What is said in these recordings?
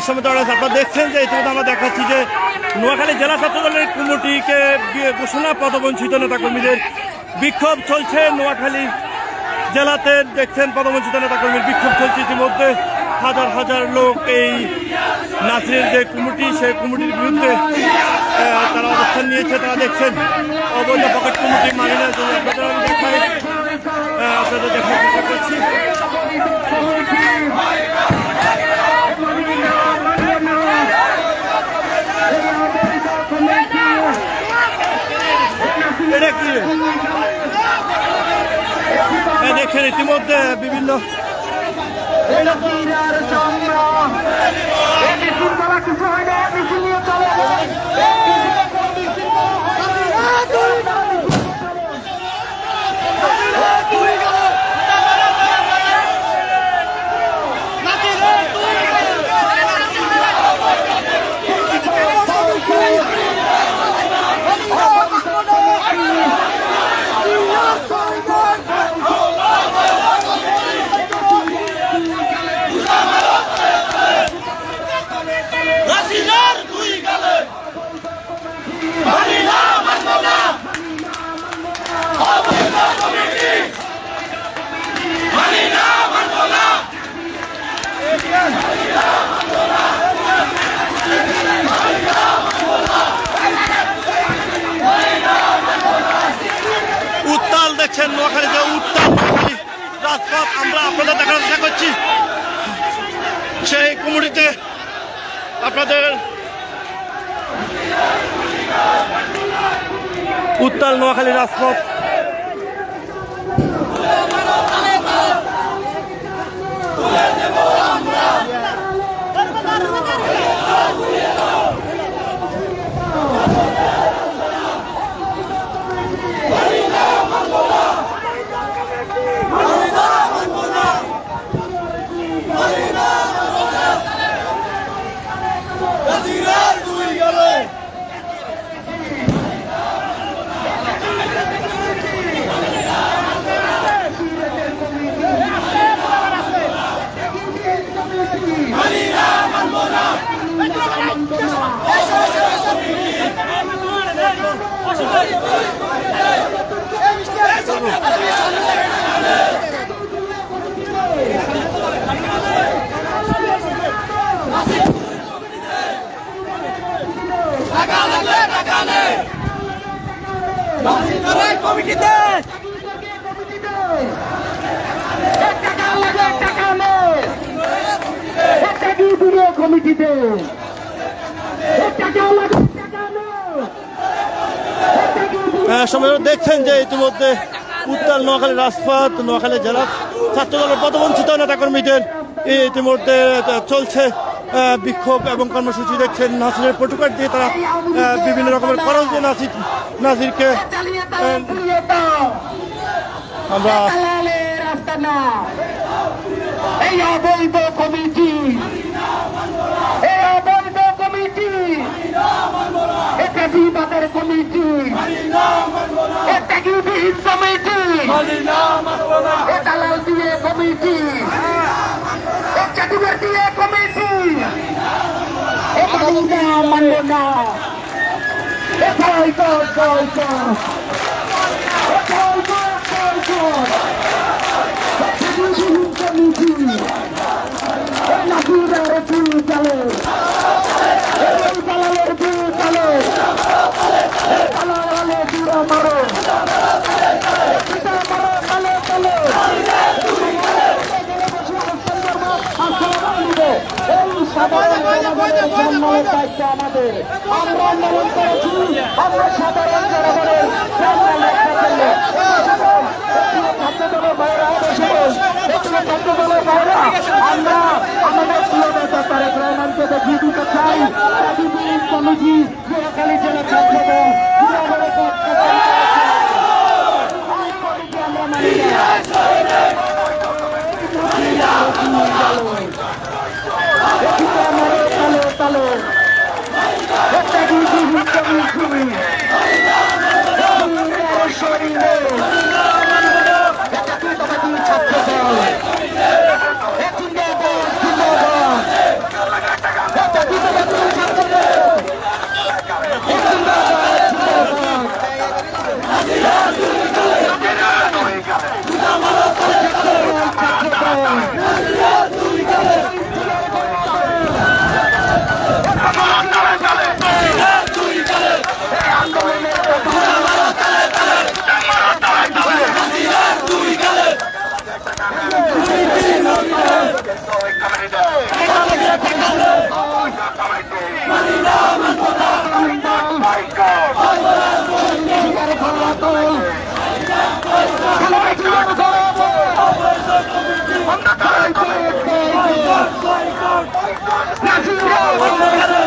সমিতি আপনারা দেখছেন যে ইতিমধ্যে আমরা দেখাচ্ছি যে নোয়াখালী জেলা ছাত্র দলের কমিটিকে ঘোষণা পদবঞ্চিত নেতাকর্মীদের বিক্ষোভ চলছে। নোয়াখালী জেলাতে দেখছেন পদবঞ্চিত নেতাকর্মীর বিক্ষোভ চলছে। ইতিমধ্যে হাজার হাজার লোক এই নাসিরের যে কমিটি সেই কমিটির বিরুদ্ধে তারা অবস্থান নিয়েছে। তারা দেখছেন অবৈধ পকেট কমিটি মানে না, যদি আপনাদের আমি দেখাই, আপনাদের দেখার চেষ্টা করছি। এটা কি দেখছেন ইতিমধ্যে বিভিন্ন উত্তাল দেখছেন নোয়াখালী যে উত্তাল নোয়াখালী রাজপথ আমরা আপনাদের দেখার চেষ্টা করছি। সেই কমিটিতে আপনাদের উত্তাল নোয়াখালী রাজপথ সময় দেখছেন যে ইতিমধ্যে উত্তাল নোয়াখালী রাজপথ নোয়াখালী জেলা ছাত্র দলের পদবঞ্চিত নেতাকর্মীদের ইতিমধ্যে চলছে বিক্ষোভ এবং কর্মসূচি। দেখছেন নাসিরের পটুকার দিয়ে তারা বিভিন্ন রকমের খরচ দিয়ে নাসিরকে আমরা এই অবৈধ কমিটি এটা বিবাদের কমিটি, এটা গিবিহীন কমিটি, এটা লাল দিয়ে কমিটি, এটা দুবার দিয়ে কমিটি, এটা মানব না, এটা সম্মানের দায়িত্ব আমাদের। আমরা আন্দোলন করেছি, আমরা সাধারণ জনগণের ছাত্রদলের বাইরে ছাত্রদলের বাইরে আমরা আমাদের প্রিয় নেতা তারেক রহমানকে দেখিয়ে দিতে চাই কমিটি নোয়াখালী জেলা ছাত্রদল আমরা মানি ছাত্র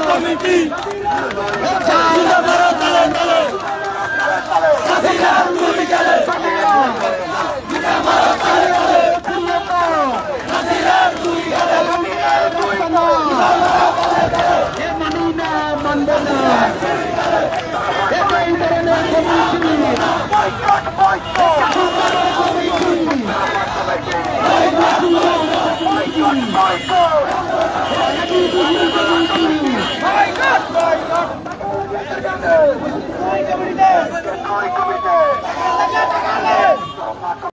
কমিটি